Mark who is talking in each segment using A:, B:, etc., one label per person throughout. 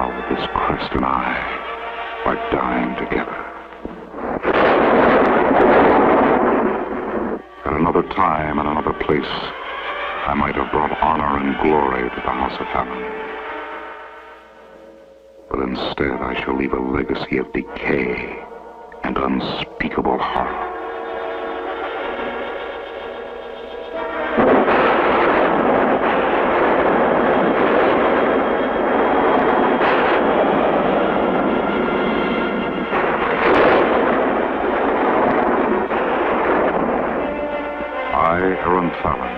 A: now that this crest and I are dying together. At another time and another place, I might have brought honor and glory to the House of Fallon. But instead, I shall leave a legacy of decay and unspeakable horror. Aaron Fallon,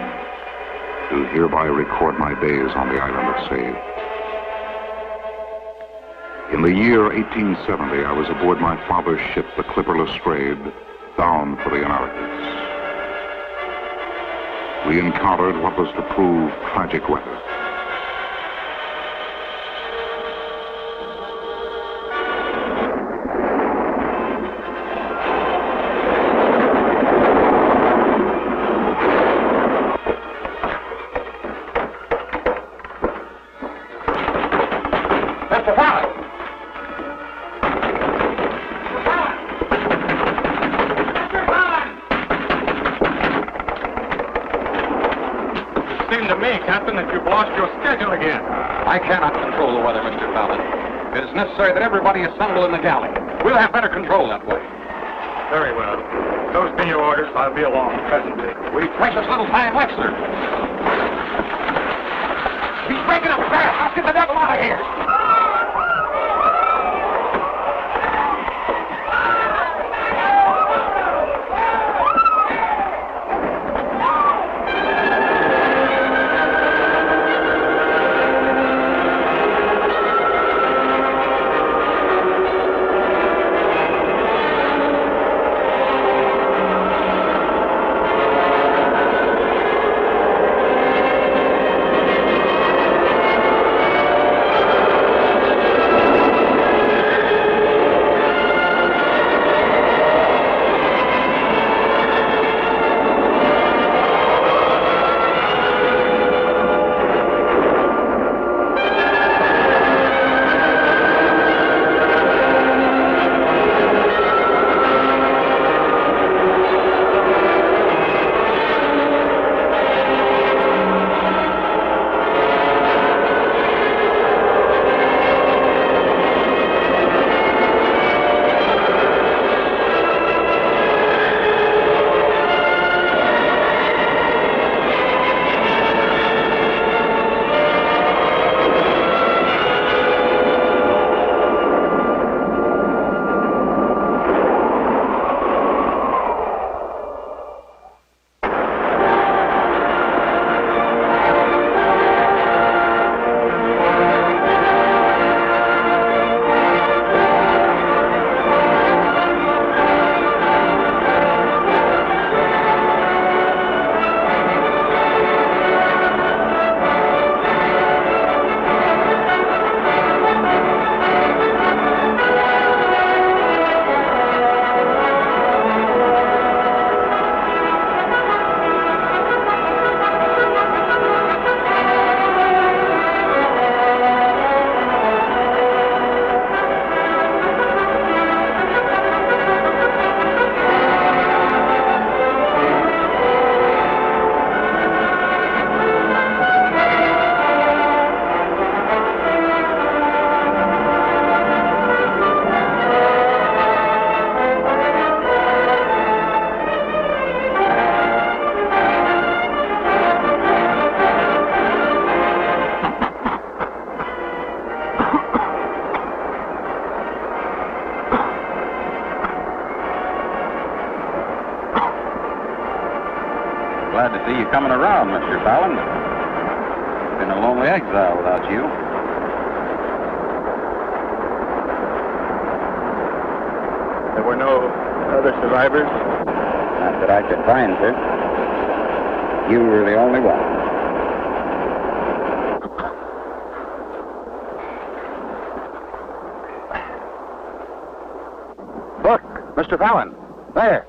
A: do hereby record my days on the island of Save. In the year 1870, I was aboard my father's ship, the clipper Lestrade, bound for the Americas. We encountered what was to prove tragic weather.
B: I cannot control the weather, Mr. Fallon. It is necessary that everybody assemble in the galley. We'll have better control that way.
C: Very well. Those be your orders. I'll be along presently.
B: We've precious little time left, sir. He's breaking up fast. Let's get the devil out of here. Glad to see you coming around, Mr. Fallon. It's been a lonely exile without you.
C: There were no other survivors?
B: Not that I could find, sir. You were the only one. Look, Mr. Fallon. There.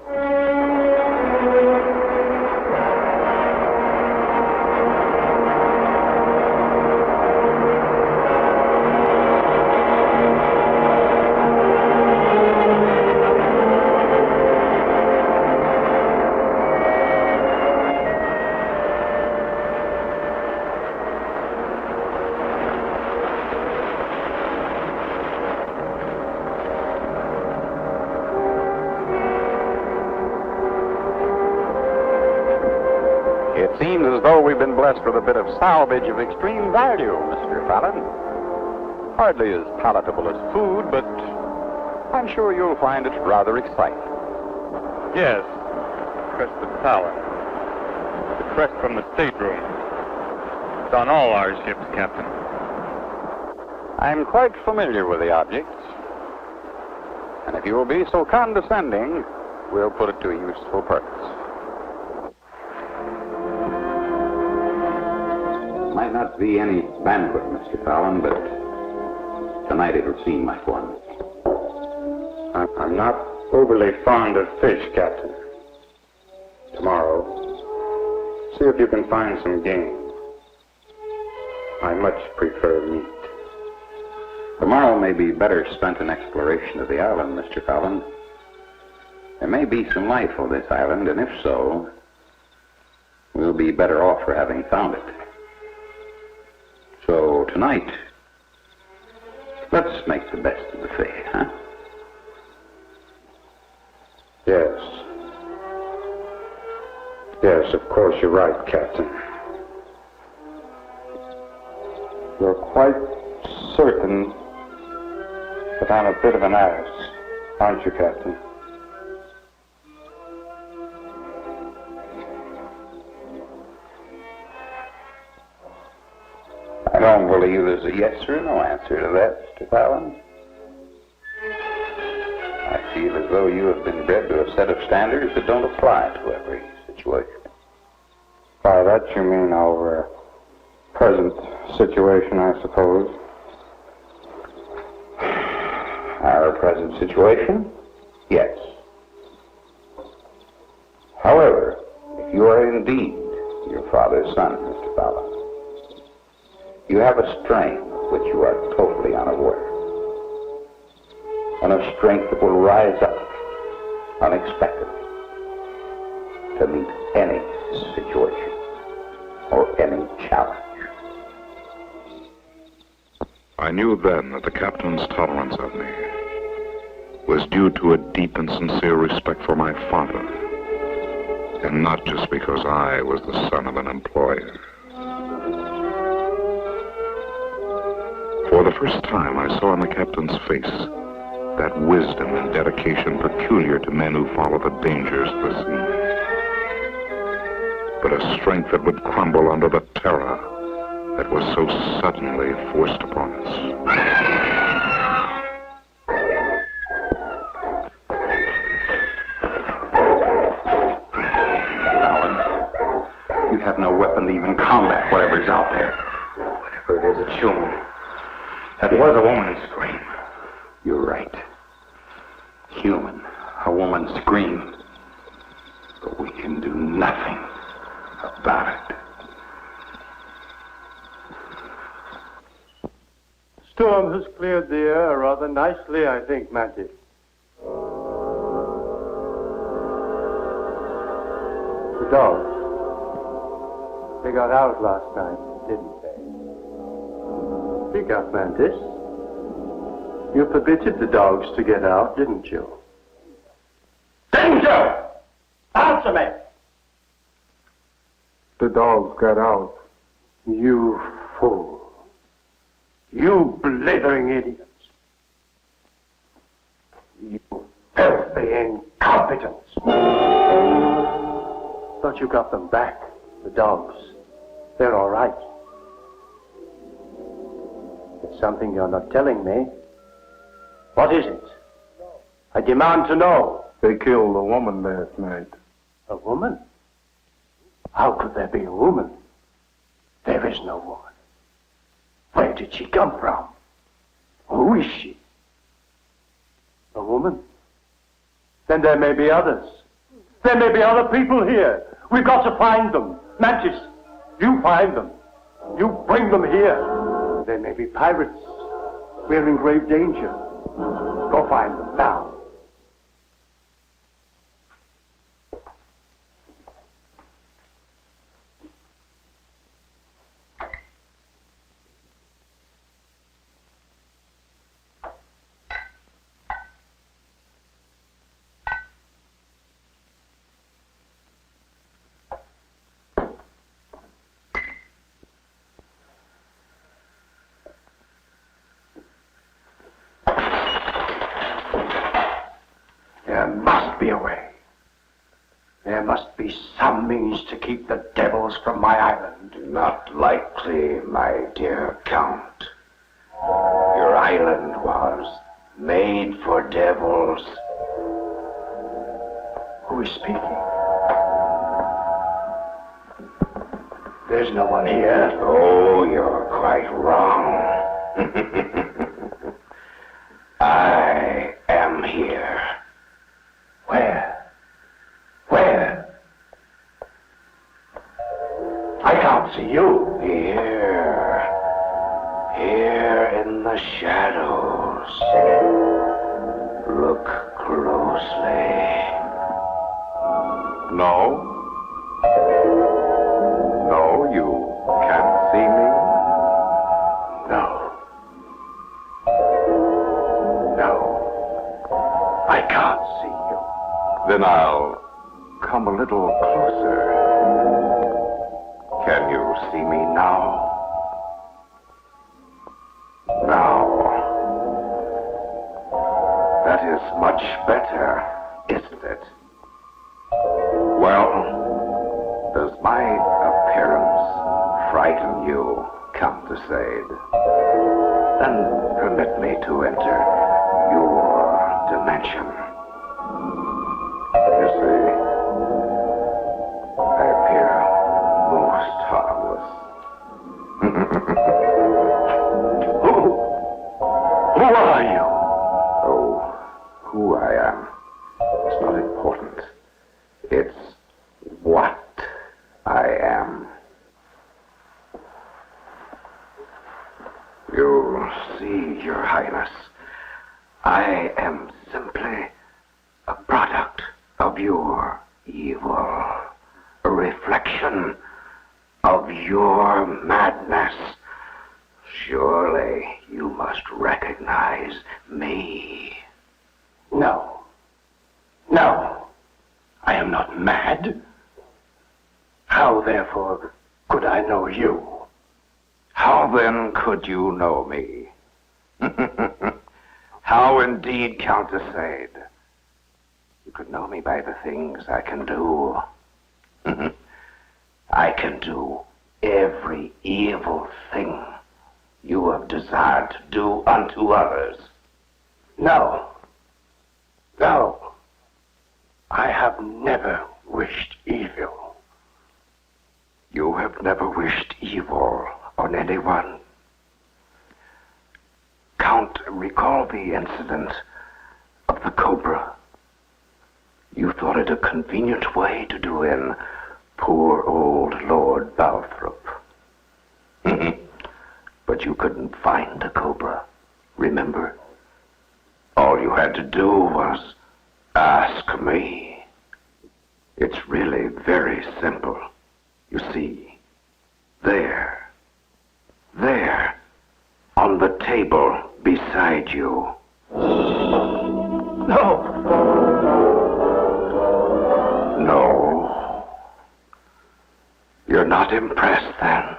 D: as though we've been blessed with a bit of salvage of extreme value, Mr. Fallon. Hardly as palatable as food, but I'm sure you'll find it rather exciting.
C: Yes, crest of power. The crest from the stateroom. It's on all our ships, Captain.
D: I'm quite familiar with the objects. And if you will be so condescending, we'll put it to a useful purpose. Might not be any banquet, Mr. Fallon, but tonight it'll seem like one.
C: I'm not overly fond of fish, Captain. Tomorrow, see if you can find some game. I much prefer meat.
D: Tomorrow may be better spent in exploration of the island, Mr. Fallon. There may be some life on this island, and if so, we'll be better off for having found it. So tonight, let's make the best of the fate, huh?
C: Yes. Yes, of course you're right, Captain. You're quite certain that I'm a bit of an ass, aren't you, Captain?
D: I don't believe there's a yes or no answer to that, Mr. Fallon. I feel as though you have been bred to a set of standards that don't apply to every situation.
C: By that you mean our present situation, I suppose.
D: Our present situation? Yes. However, if you are indeed your father's son, Mr. Fallon, you have a strength of which you are totally unaware. And a strength that will rise up unexpectedly to meet any situation or any challenge.
A: I knew then that the captain's tolerance of me was due to a deep and sincere respect for my father, and not just because I was the son of an employer. For the first time, I saw in the captain's face that wisdom and dedication peculiar to men who follow the dangers of the sea, but a strength that would crumble under the terror that was so suddenly forced upon us.
D: Fallon, you have no weapon to even combat whatever's out there. Whatever it is, it's human. That was a woman's scream. You're right. Human. A woman's scream. But we can do nothing about it.
E: Storm has cleared the air rather nicely, I think, Mantis. The dogs. They got out last night, didn't they? Speak up, Mantis. You permitted the dogs to get out, didn't you?
F: Danger! Answer me!
E: The dogs got out. You fool. You blithering idiots. You filthy incompetents. Thought you got them back, the dogs. They're all right. There's something you're not telling me. What is it? I demand to know.
C: They killed a woman last night.
E: A woman? How could there be a woman? There is no woman. Where did she come from? Who is she? A woman? Then there may be others. There may be other people here. We've got to find them. Mantis, you find them. You bring them here. They may be pirates. We're in grave danger. Go find them now. means to keep the devils from my island.
G: Not likely, my dear Count. Your island was made for devils.
E: Who is speaking? There's no one here.
G: Oh, you're quite wrong. I am here.
E: Where? Where? I can't see you.
G: Here. Here in the shadows. Look closely.
A: No? No, you can't see me?
E: No. No. I can't see you.
A: Then I'll come a little closer. Can you see me now? Now. That is much better, isn't it? Well, does my appearance frighten you, Count de Sade? Then permit me to enter your dimension. You see, I appear most harmless.
E: Who are you?
A: Oh, who I am, it's not important. It's what I am. You see, Your Highness, I am simply a product of your evil, a reflection of your madness. Surely you must recognize me.
E: No. No. I am not mad. How, therefore, could I know you?
A: How then could you know me? How indeed, Count de Sade? You could know me by the things I can do. I can do every evil thing you have desired to do unto others.
E: No. No. I have never wished evil.
A: You have never wished evil on anyone. Count, recall the incident of the cobra. You thought it a convenient way to do in poor old Lord Balthrop. But you couldn't find the cobra, remember? All you had to do was ask me. It's really very simple. You see, there, on the table beside you.
E: No.
A: No. You're not impressed then?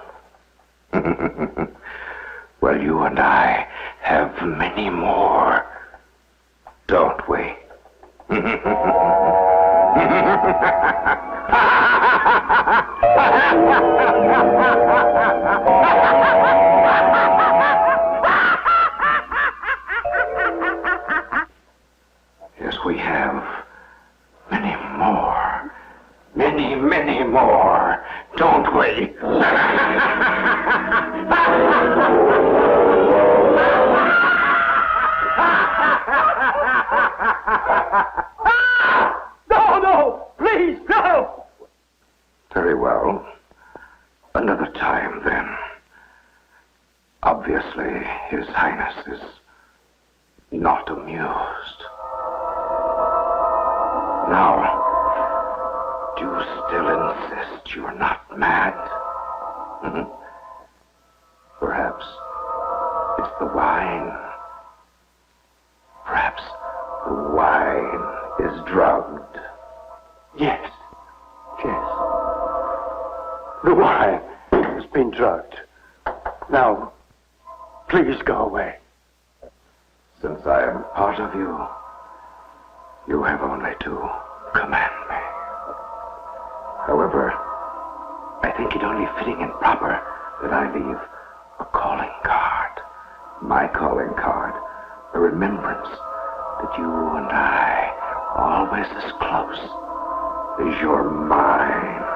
A: Well, you and I have many more, don't we? Yes, we have many more. Many more, don't we?
E: No, please, no!
A: Very well. Another time, then. Obviously, His Highness is not amused. Now, do you still insist you're not mad? Perhaps it's the wine. Perhaps the wine is drugged.
E: Yes. The wine has been drugged. Now, please go away.
A: Since I am part of you, you have only to command me.
G: However, I think it only fitting and proper that I leave a calling card. My calling card. A remembrance that you and I are always as close as your mind.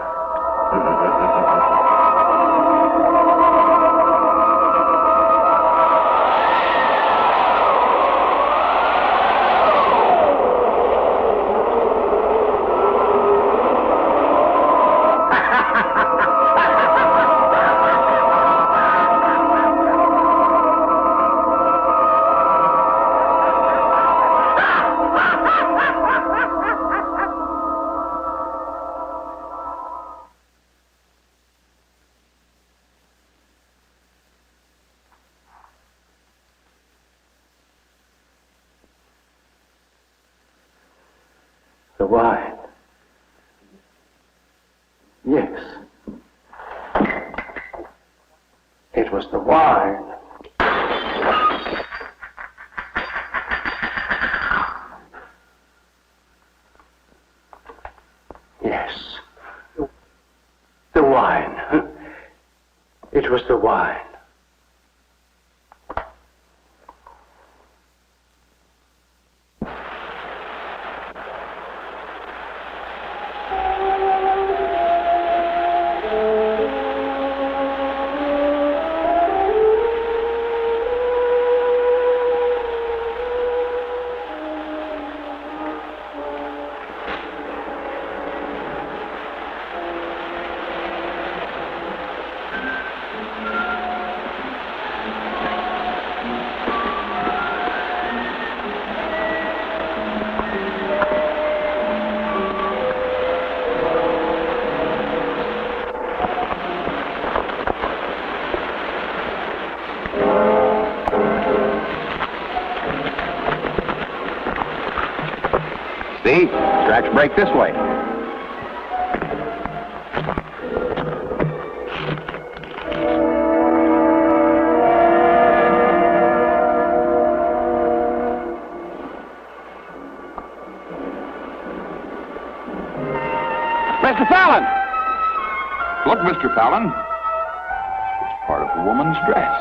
E: The wine. Yes. It was the wine. Yes. The wine. It was the wine.
B: See? Scratch break this way. Mr. Fallon! Look, Mr. Fallon. It's part of a woman's dress.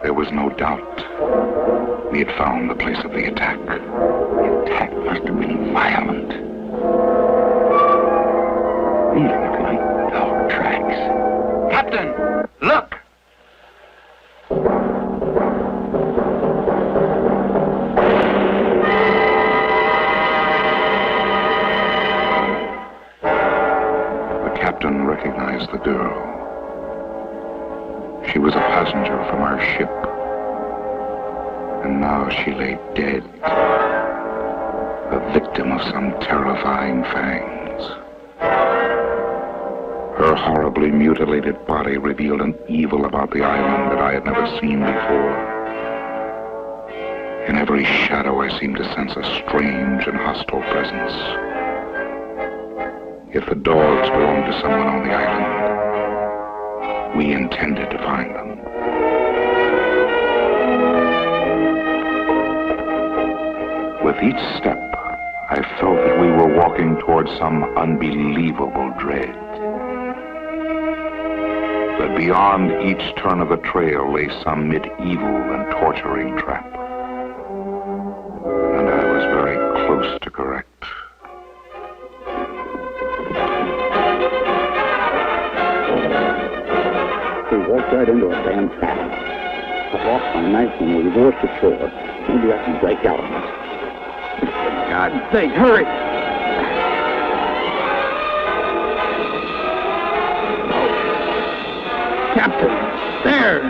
A: There was no doubt. We had found the place of the attack. The attack must have been violent. These look like dog tracks. Captain, look! The captain recognized the girl. She was a passenger from our ship. And now she lay dead, a victim of some terrifying fangs. Her horribly mutilated body revealed an evil about the island that I had never seen before. In every shadow I seemed to sense a strange and hostile presence. If the dogs belonged to someone on the island, we intended to find them. With each step, I felt that we were walking towards some unbelievable dread. That beyond each turn of the trail lay some medieval and torturing trap. And I was very close to correct.
H: We walked right into a damn trap. I lost my knife and we reversed ashore. Maybe I can break out of it. God sake, hurry! Captain, there!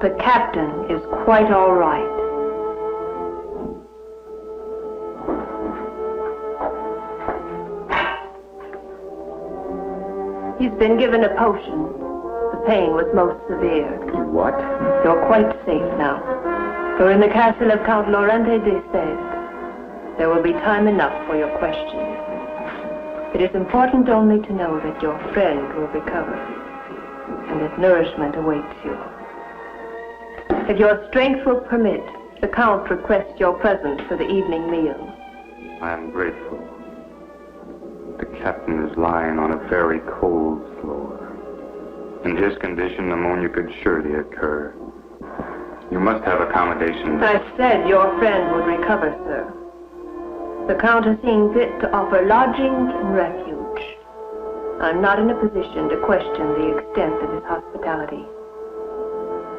I: The captain is quite all right. He's been given a potion. The pain was most severe.
D: What?
I: You're quite safe now. You're in the castle of Count Laurente de Sèvres. There will be time enough for your questions. It is important only to know that your friend will recover and that nourishment awaits you. If your strength will permit, the Count requests your presence for the evening meal.
C: I am grateful. The captain is lying on a very cold floor. In his condition, pneumonia could surely occur. You must have accommodations.
I: I said your friend would recover, sir. The Count has seen fit to offer lodging and refuge. I'm not in a position to question the extent of his hospitality.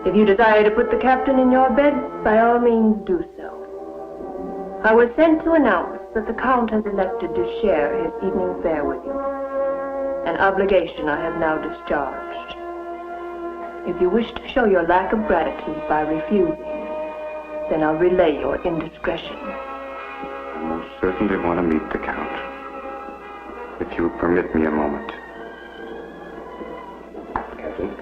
I: If you desire to put the captain in your bed, by all means do so. I was sent to announce that the Count has elected to share his evening fare with you. An obligation I have now discharged. If you wish to show your lack of gratitude by refusing, then I'll relay your indiscretion.
C: I most certainly want to meet the Count. If you would permit me a moment.
D: Captain?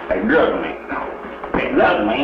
D: They drugged me. They drugged me.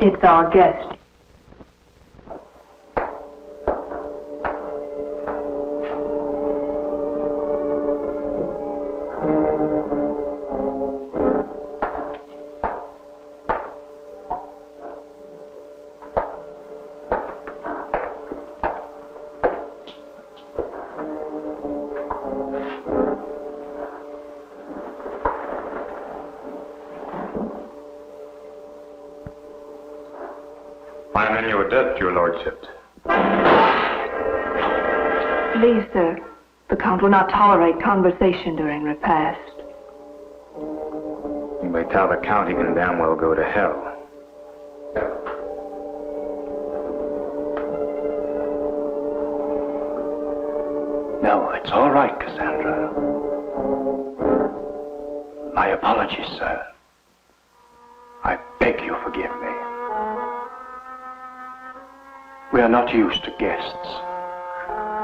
I: It's our guest.
C: I'm in your debt, your lordship.
I: Please, sir. The Count will not tolerate conversation during repast.
D: Talbot County can damn well go to hell.
E: No, it's all right, Cassandra. My apologies, sir. I beg you forgive me. We are not used to guests,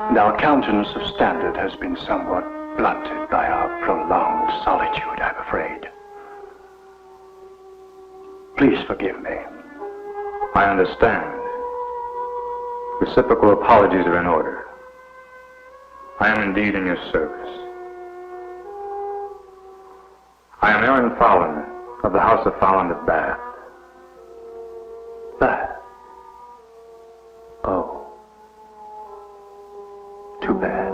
E: and our countenance of standard has been somewhat blunted by our prolonged solitude, I'm afraid. Please forgive me.
D: I understand. Reciprocal apologies are in order. I am indeed in your service. I am Aaron Fallon of the House of Fallon at Bath.
E: Bath? Oh. Too bad.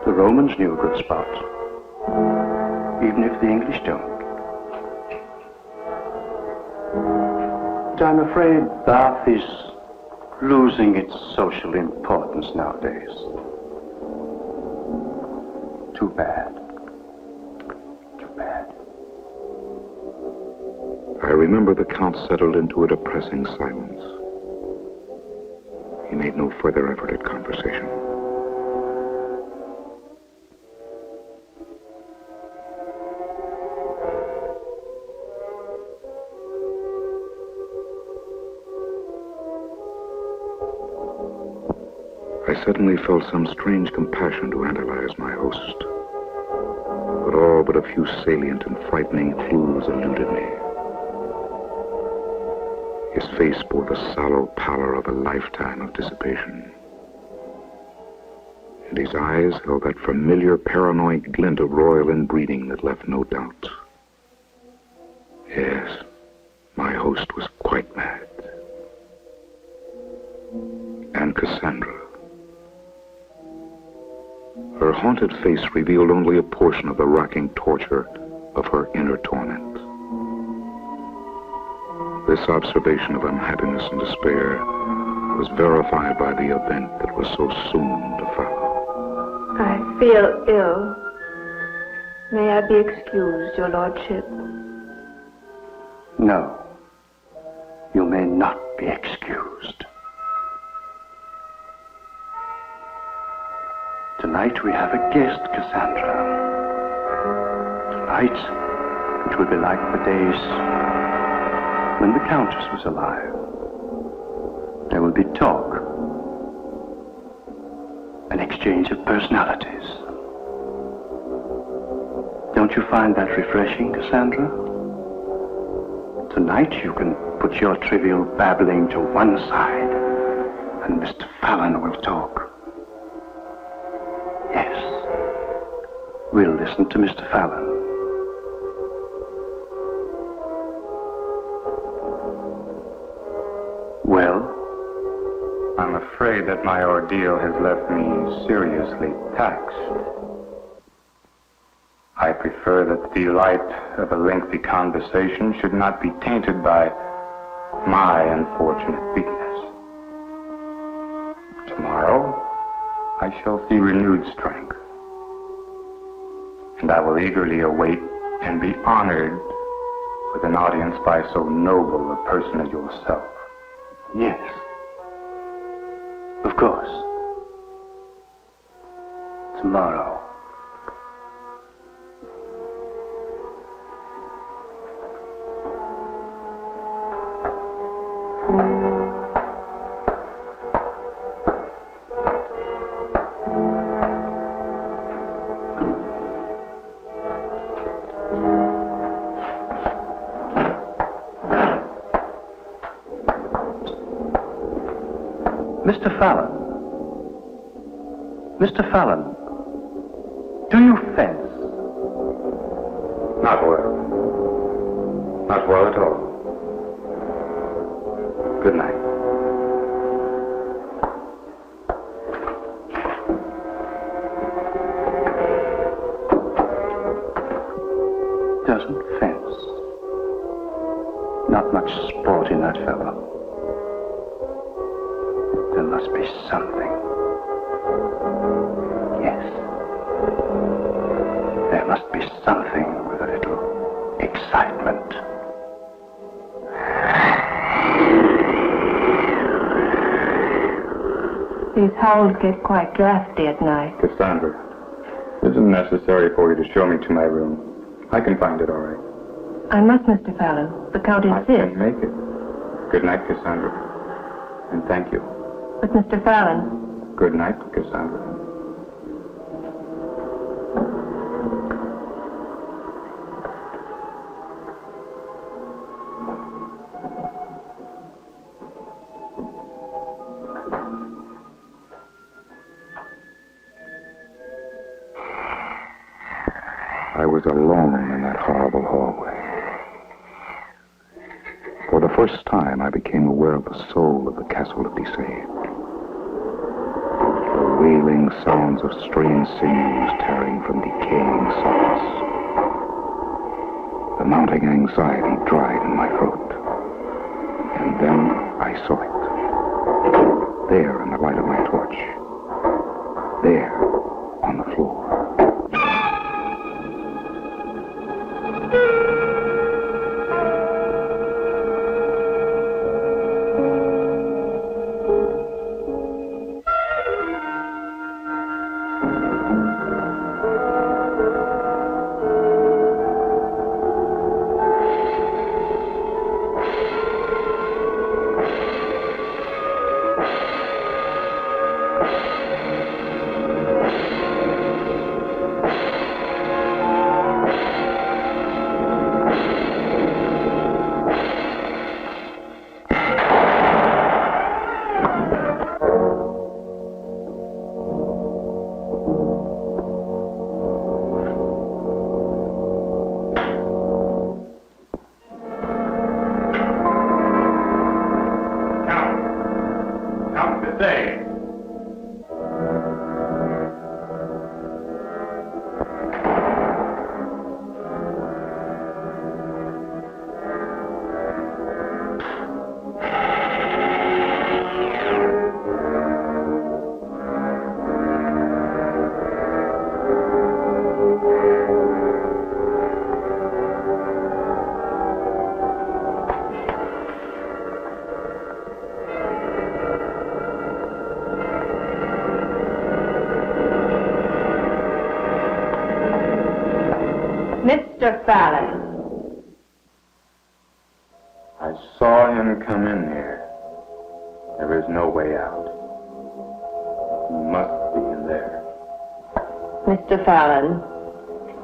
E: The Romans knew a good spot, even if the English don't. But I'm afraid Bath is losing its social importance nowadays. Too bad. Too bad.
A: I remember the Count settled into a depressing silence. He made no further effort at conversation. I suddenly felt some strange compassion to analyze my host. But all but a few salient and frightening clues eluded me. His face bore the sallow pallor of a lifetime of dissipation. And his eyes held that familiar paranoid glint of royal inbreeding that left no doubt. Yes, my host was quite mad. And Cassandra. Her haunted face revealed only a portion of the racking torture of her inner torment. This observation of unhappiness and despair was verified by the event that was so soon to follow.
I: I feel ill. May I be excused, your lordship?
E: No. You may not be excused. Tonight we have a guest, Cassandra. Tonight it will be like the days when the Countess was alive. There will be talk, an exchange of personalities. Don't you find that refreshing, Cassandra? Tonight you can put your trivial babbling to one side, and Mr. Fallon will talk. Yes, we'll listen to Mr. Fallon. Well?
D: I'm afraid that my ordeal has left me seriously taxed. I prefer that the delight of a lengthy conversation should not be tainted by my unfortunate weakness. Tomorrow, I shall see renewed strength, and I will eagerly await and be honored with an audience by so noble a person as yourself.
E: Yes, of course. Tomorrow. Mr. Fallon. Mr. Fallon, do you fence?
D: Not well. Not well at all. Good night.
E: Doesn't fence. Not much sport in that fellow. There must be something. Yes. There must be something with a
G: excitement.
I: These howls get quite drafty at night.
C: Cassandra, it isn't necessary for you to show me to my room. I can find it all right.
I: I must, Mr. Fallon. The Count
C: I
I: insists.
C: can make it. Good night, Cassandra. And thank you.
I: But, Mr. Fallon,
C: Good night, Cassandra.
A: I was alone in that horrible hallway. For the first time, I became aware of the soul of the castle of Deceived. The wailing sounds of strange sinews tearing from decaying sockets. The mounting anxiety dried in my throat. And then I saw it. There in the light of my torch. There on the floor.
I: Mr. Fallon.
C: I saw him come in here. There is no way out. He must be in there.
I: Mr. Fallon,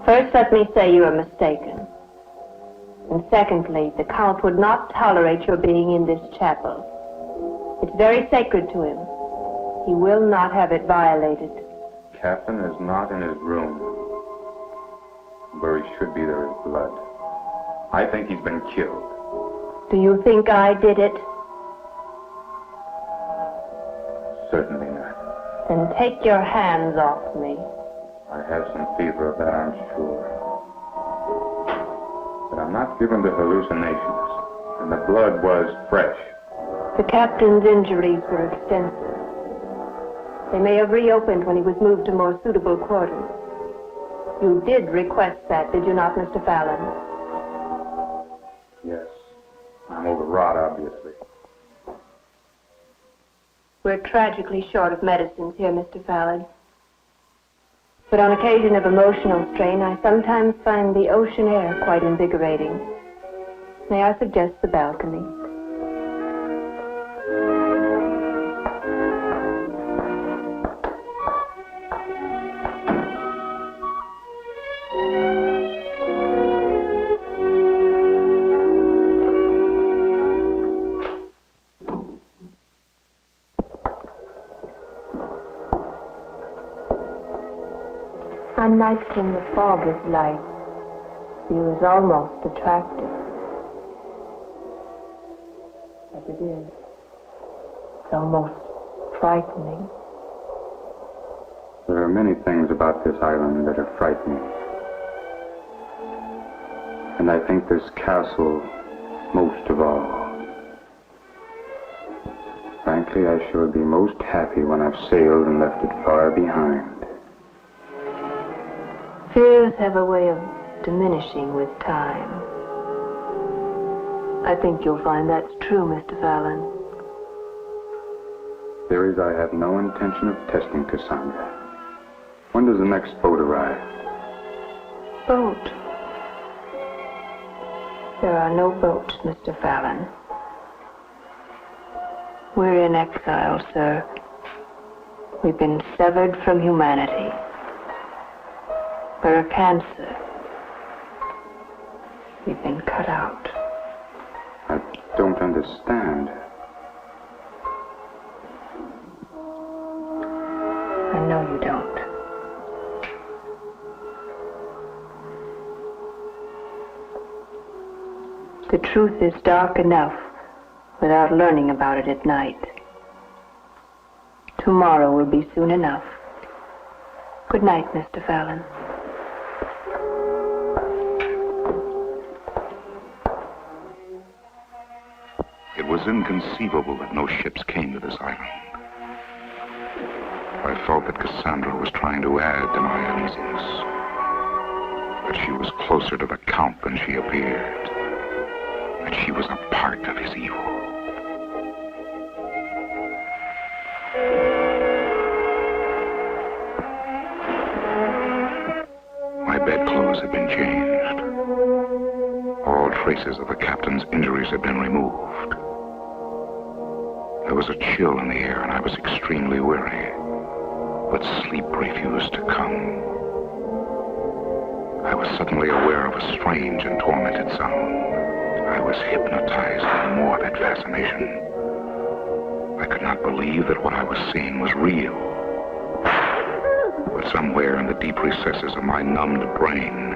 I: first let me say you are mistaken. And secondly, the Count would not tolerate your being in this chapel. It's very sacred to him. He will not have it violated.
C: Captain is not in his room. Where he should be, there is blood. I think he's been killed.
I: Do you think I did it?
C: Certainly not.
I: Then take your hands off me.
C: I have some fever of that, I'm sure. But I'm not given to hallucinations. And the blood was fresh.
I: The captain's injuries were extensive. They may have reopened when he was moved to more suitable quarters. You did request that, did you not, Mr. Fallon?
C: Yes. I'm overwrought, obviously.
I: We're tragically short of medicines here, Mr. Fallon. But on occasion of emotional strain, I sometimes find the ocean air quite invigorating. May I suggest the balcony? On nights when the fog is light, view is almost attractive. As it is, it's almost frightening.
C: There are many things about this island that are frightening. And I think this castle most of all. Frankly, I shall be most happy when I've sailed and left it far behind.
I: Fears have a way of diminishing with time. I think you'll find that's true, Mr. Fallon.
C: Theories I have no intention of testing, Cassandra. When does the next boat arrive?
I: Boat? There are no boats, Mr. Fallon. We're in exile, sir. We've been severed from humanity. We're a cancer. We've been cut out.
C: I don't understand.
I: I know you don't. The truth is dark enough without learning about it at night. Tomorrow will be soon enough. Good night, Mr. Fallon.
A: It was inconceivable that no ships came to this island. I felt that Cassandra was trying to add to my uneasiness. That she was closer to the Count than she appeared. That she was a part of his evil. My bedclothes had been changed. All traces of the captain's injuries had been removed. There was a chill in the air, and I was extremely weary. But sleep refused to come. I was suddenly aware of a strange and tormented sound. I was hypnotized by morbid fascination. I could not believe that what I was seeing was real. But somewhere in the deep recesses of my numbed brain,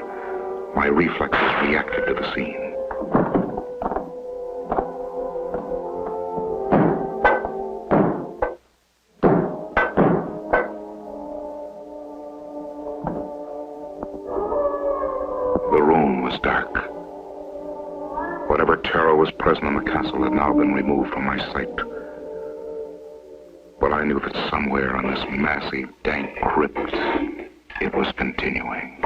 A: my reflexes reacted to the scene. The room was dark. Whatever terror was present in the castle had now been removed from my sight. But I knew that somewhere in this massive, dank crypt, it was continuing.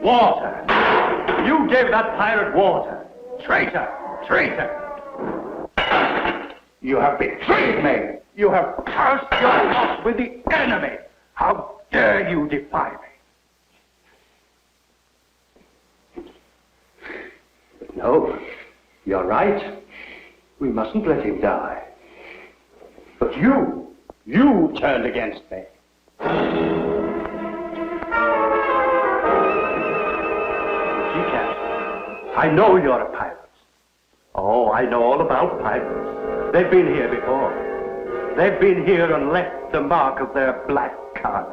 E: Water! You gave that pirate water! Traitor! Traitor! You have betrayed me! You have cast your lot with the enemy! How dare you defy me? No, you're right. We mustn't let him die. But you turned against me. I know you're a pirate. Oh, I know all about pirates. They've been here before. They've been here and left the mark of their black card.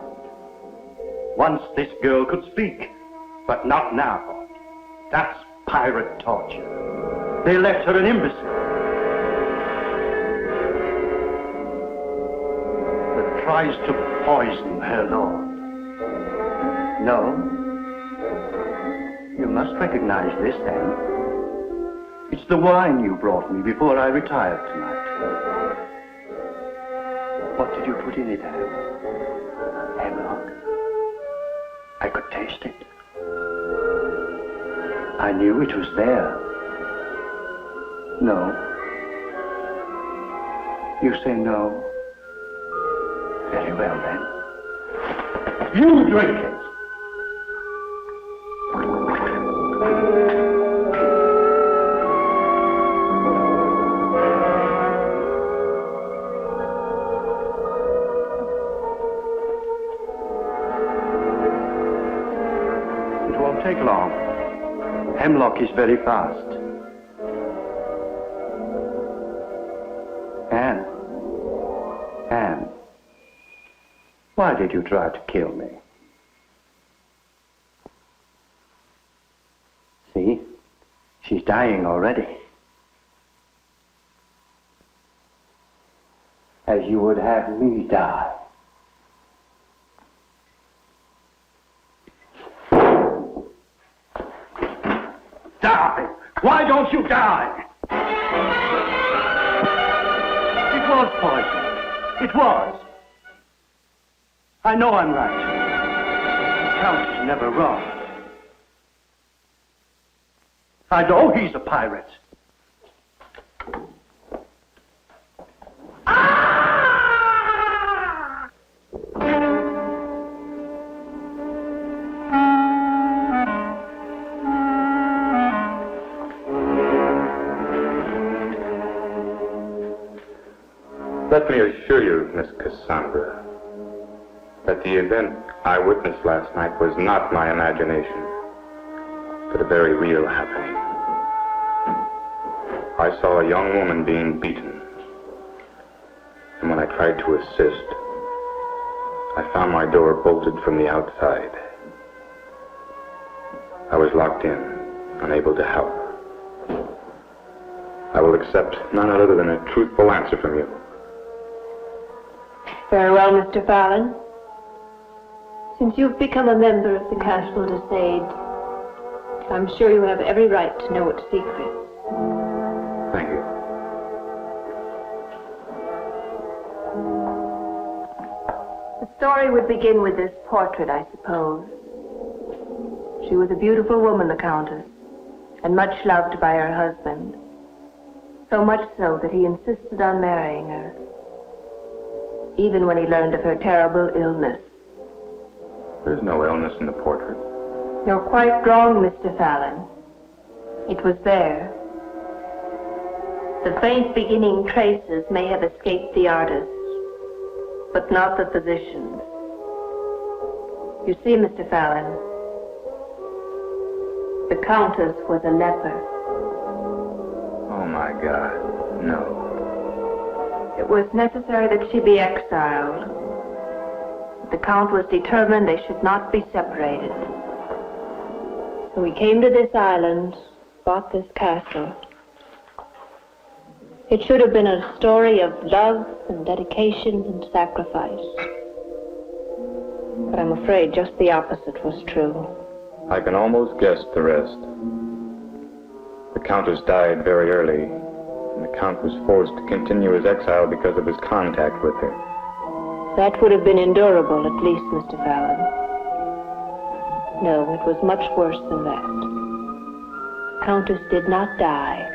E: Once this girl could speak, but not now. That's pirate torture. They left her an imbecile. That tries to poison her lord. No? You must recognize this, then. It's the wine you brought me before I retired tonight. What did you put in it, Ham? Hemlock? I could taste it. I knew it was there. No. You say no? Very well, then. You drink it! Take long. Hemlock is very fast. Anne, why did you try to kill me? See, she's dying already. as you would have me die. Die! Why don't you die? It was poison. It was. I know I'm right. The Count is never wrong. I know he's a pirate.
C: Let me assure you, Miss Cassandra, that the event I witnessed last night was not my imagination, but a very real happening. I saw a young woman being beaten, and when I tried to assist, I found my door bolted from the outside. I was locked in, unable to help. I will accept none other than a truthful answer from you.
I: Very well, Mr. Fallon. Since you've become a member of the Castle d'Essade, I'm sure you have every right to know its secrets.
C: Thank you.
I: The story would begin with this portrait, I suppose. She was a beautiful woman, the Countess, and much loved by her husband. So much so that he insisted on marrying her, even when he learned of her terrible illness.
C: There's no illness in the portrait.
I: You're quite wrong, Mr. Fallon. It was there. The faint beginning traces may have escaped the artist, but not the physicians. You see, Mr. Fallon, the Countess was a leper.
C: Oh, my God, no.
I: It was necessary that she be exiled. The Count was determined they should not be separated. So he came to this island, bought this castle. It should have been a story of love and dedication and sacrifice. But I'm afraid just the opposite was true.
C: I can almost guess the rest. The Countess died very early, and the Count was forced to continue his exile because of his contact with her.
I: That would have been endurable, at least, Mr. Fallon. No, it was much worse than that. The Countess did not die.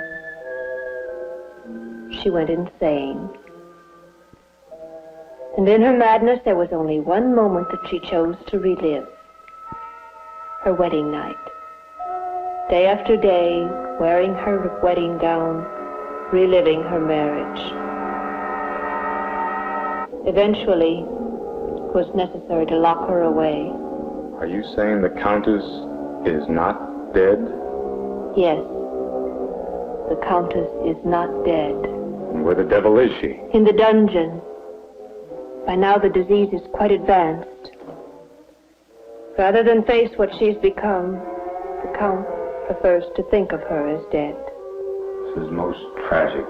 I: She went insane. And in her madness, there was only one moment that she chose to relive. Her wedding night. Day after day, wearing her wedding gown, reliving her marriage. Eventually, it was necessary to lock her away.
C: Are you saying the Countess is not dead?
I: Yes. The Countess is not dead.
C: And where the devil is she?
I: In the dungeon. By now the disease is quite advanced. Rather than face what she's become, the Count prefers to think of her as dead.
C: This is most tragic.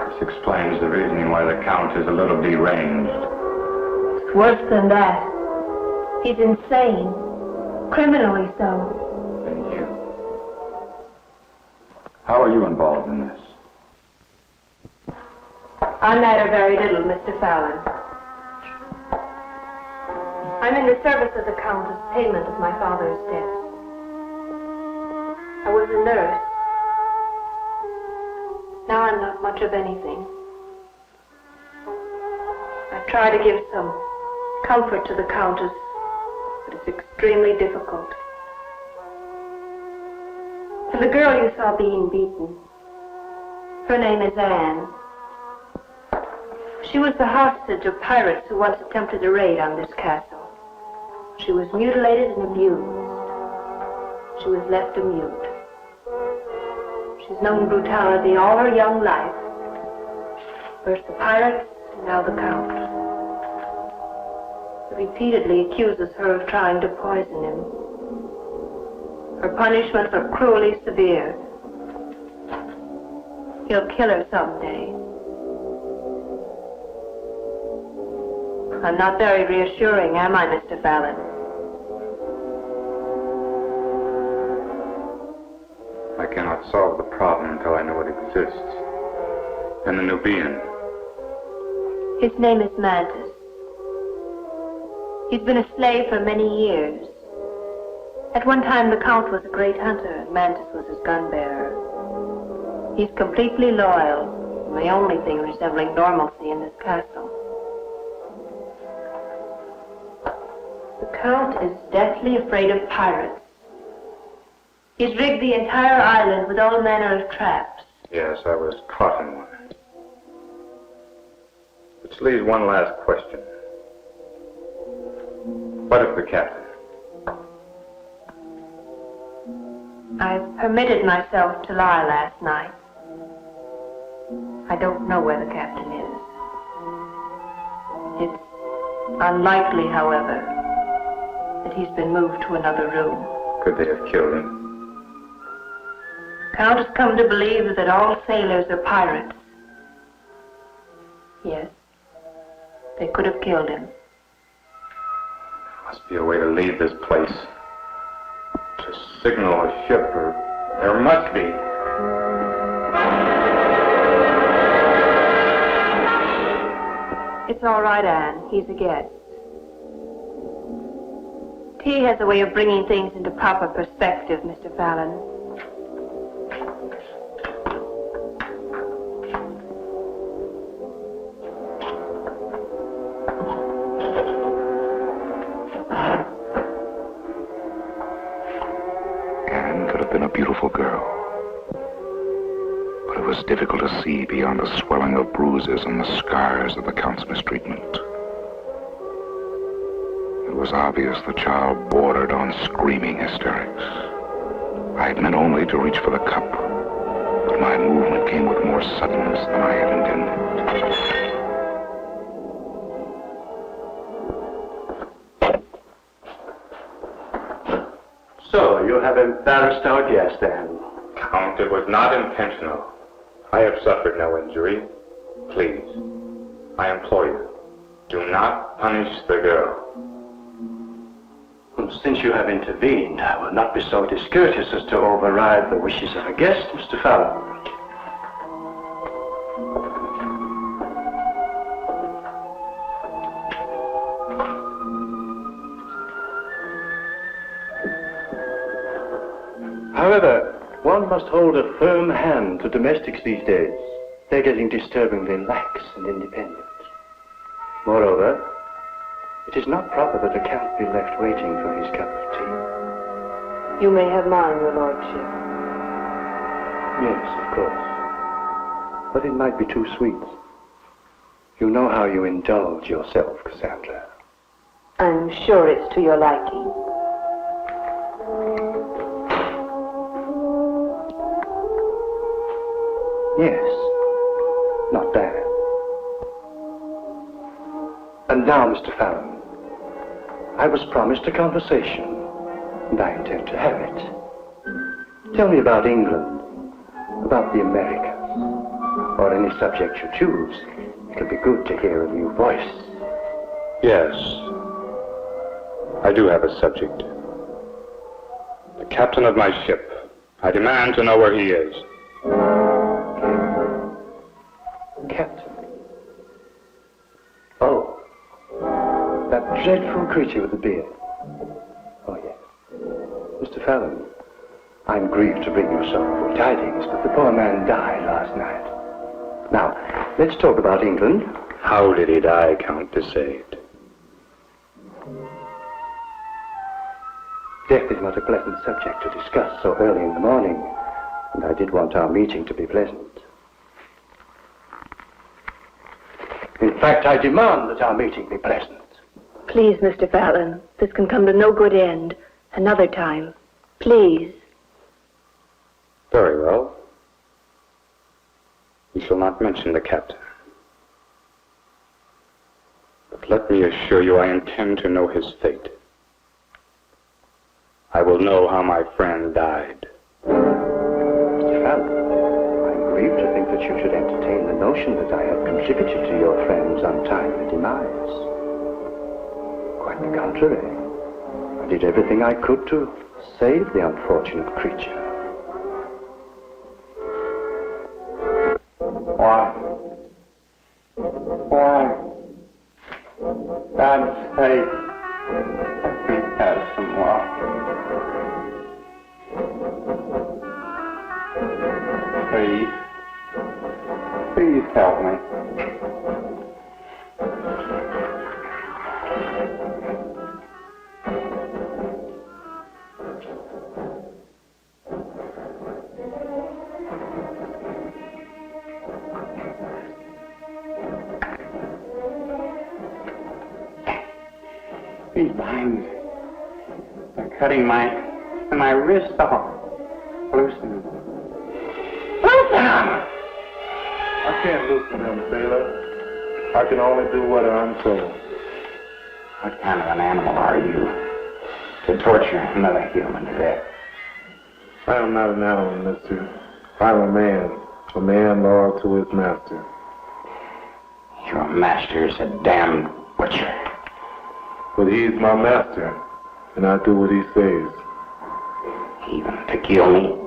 C: This explains the reasoning why the Count is a little deranged.
I: It's worse than that. He's insane. Criminally so.
C: And you? How are you involved in this?
I: I matter very little, Mr. Fallon. I'm in the service of the Countess' payment of my father's debt. I was a nurse. Now I'm not much of anything. I try to give some comfort to the Countess, but it's extremely difficult. And the girl you saw being beaten, her name is Anne. She was the hostage of pirates who once attempted a raid on this castle. She was mutilated and abused. She was left a mute. She's known brutality all her young life. First the pirates, and now the Count. He repeatedly accuses her of trying to poison him. Her punishments are cruelly severe. He'll kill her someday. I'm not very reassuring, am I, Mr. Fallon?
C: I cannot solve the problem until I know it exists. And the Nubian.
I: His name is Mantis. He's been a slave for many years. At one time, the Count was a great hunter, and Mantis was his gun-bearer. He's completely loyal, and the only thing resembling normalcy in this castle. The Count is deathly afraid of pirates. He's rigged the entire island with all manner of traps.
C: Yes, I was caught in one. Which leaves one last question. What of the captain?
I: I've permitted myself to lie last night. I don't know where the captain is. It's unlikely, however, that he's been moved to another room.
C: Could they have killed him?
I: Count has come to believe that all sailors are pirates. Yes, they could have killed him.
C: There must be a way to leave this place. To signal a ship, or there must be.
I: It's all right, Anne. He's a guest. Tea has a way of bringing things into proper perspective, Mr. Fallon.
A: Been a beautiful girl, but it was difficult to see beyond the swelling of bruises and the scars of the Count's mistreatment. It was obvious the child bordered on screaming hysterics. I had meant only to reach for the cup, but my movement came with more suddenness than I had intended.
E: So, you have embarrassed our guest, then?
C: Count, it was not intentional. I have suffered no injury. Please, I implore you, do not punish the girl.
E: Since you have intervened, I will not be so discourteous as to override the wishes of a guest, Mr. Fallon. However, one must hold a firm hand to domestics these days. They're getting disturbingly lax and independent. Moreover, it is not proper that a count be left waiting for his cup of tea.
I: You may have mine, your lordship.
E: Yes, of course. But it might be too sweet. You know how you indulge yourself, Cassandra.
I: I'm sure it's to your liking.
E: Yes, not bad. And now, Mr. Fallon, I was promised a conversation, and I intend to have it. Tell me about England, about the Americas, or any subject you choose. It'll be good to hear a new voice.
C: Yes, I do have a subject. The captain of my ship. I demand to know where he is.
E: Captain. Oh, that dreadful creature with the beard. Oh, yes. Mr. Fallon, I'm grieved to bring you sorrowful tidings, but the poor man died last night. Now, let's talk about England.
C: How did he die, Count de Sade?
E: Death is not a pleasant subject to discuss so early in the morning, and I did want our meeting to be pleasant. In fact, I demand that our meeting be pleasant.
I: Please, Mr. Fallon, this can come to no good end. Another time. Please.
C: Very well. You shall not mention the captain. But let me assure you I intend to know his fate. I will know how my friend died.
E: Mr. Fallon, I'm grieved to think that you should entertain the notion that I have contributed to your friend's untimely demise. contrary. I did everything I could to save the unfortunate creature.
C: Why? God's sake, let me have some water. Please help me. These vines are cutting my wrist off. Loosen them. Loosen them!
J: I can't loosen them, sailor. I can only do what I'm told.
D: What kind of an animal are you to torture another human to death?
J: I am not an animal, mister. I'm a man loyal to his master.
D: Your master's a damned butcher.
J: But he's my master, and I do what he says.
D: Even to kill me?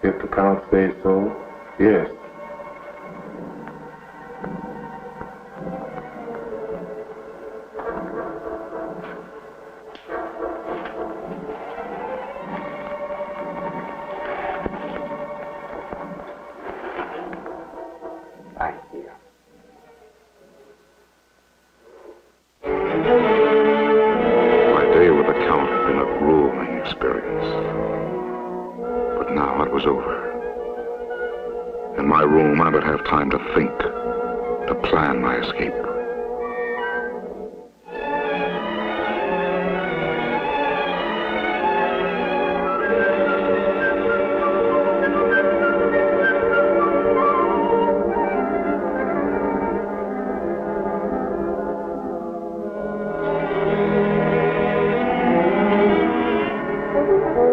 J: If the Count says so, yes.
D: Thank you.
A: My day with the Count had been a grueling experience. But now it was over. In my room, I would have time to think, to plan my escape.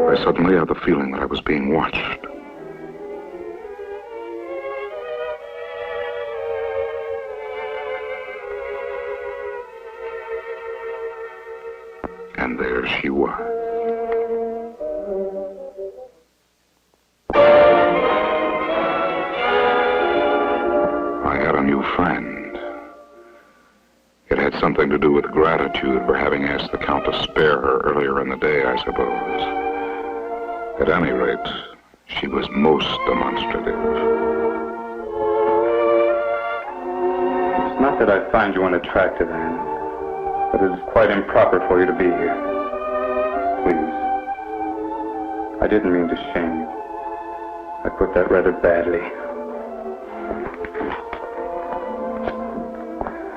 A: I suddenly had the feeling that I was being watched. And there she was. I had a new friend. It had something to do with gratitude for having asked the Count to spare her earlier in the day, I suppose. At any rate, she was most demonstrative.
C: It's not that I find you unattractive, Anne, but it is quite improper for you to be here. Please. I didn't mean to shame you. I put that rather badly.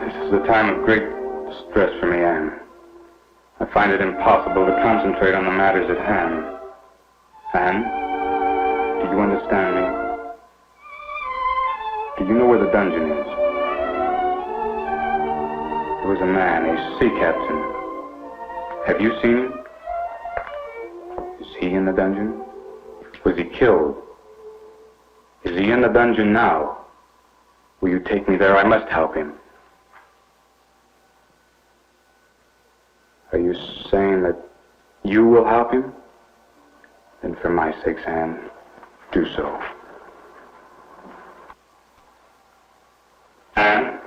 C: This is a time of great distress for me, Anne. I find it impossible to concentrate on the matters at hand. Anne, do you understand me? Do you know where the dungeon is? There was a man, a sea captain. Have you seen him? Is he in the dungeon? Was he killed? Is he in the dungeon now? Will you take me there? I must help him. Are you saying that you will help him? Then for my sake, Anne, do so. Anne?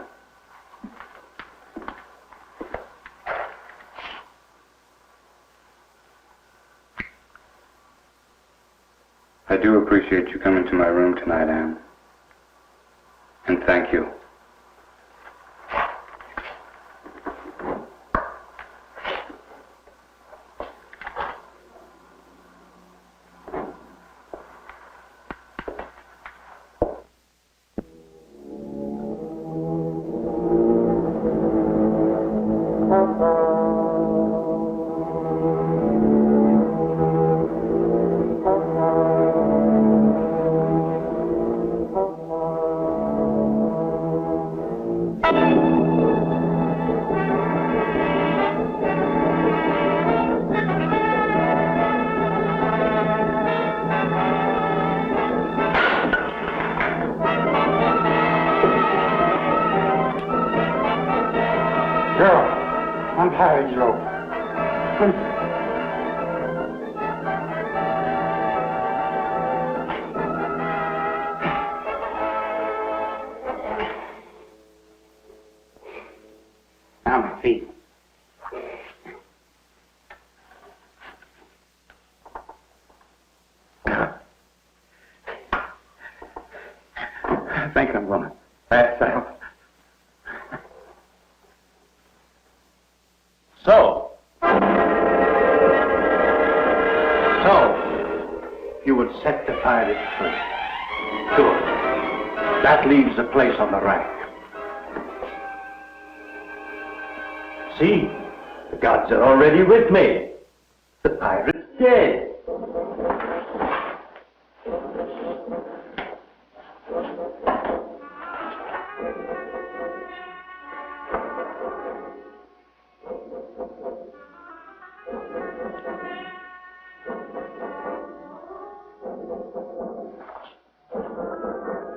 C: I do appreciate you coming to my room tonight, Anne. And thank you.
E: I'm tired, Joe. Now my feet. I think I'm gonna pass out. So, you would set the pirate free. Good. That leaves a place on the rack. See, the gods are already with me. The pirate's dead.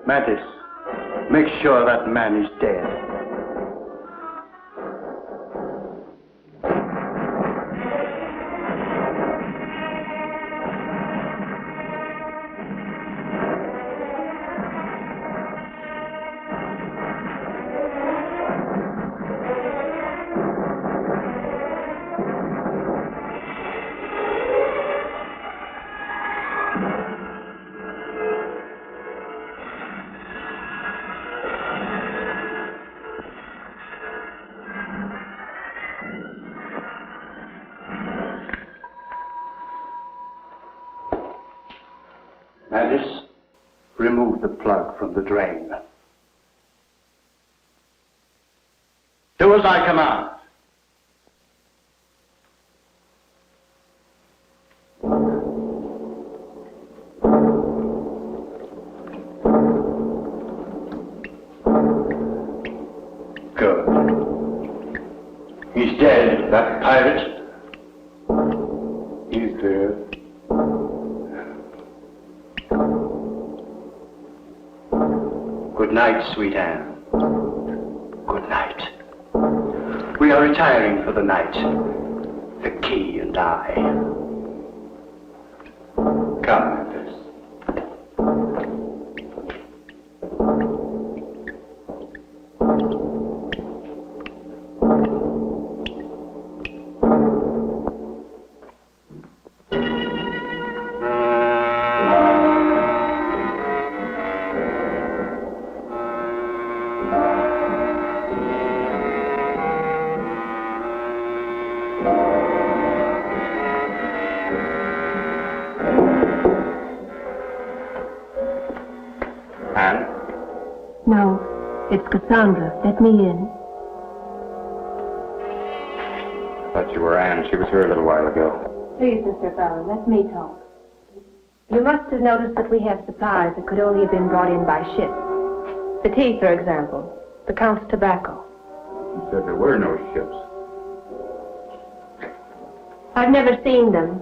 E: Mantis, make sure that man is dead. Mantis, remove the plug from the drain. Do as I command. Good. He's dead, that pirate. He's dead. Good night, sweet Anne. Good night. We are retiring for the night. The key and I. Come, Memphis.
I: No, it's Cassandra. Let me in.
D: I thought you were Anne. She was here a little while ago.
I: Please, Mr. Fallon, let me talk. You must have noticed that we have supplies that could only have been brought in by ship. The tea, for example. The Count's tobacco.
D: You said there were no ships.
I: I've never seen them.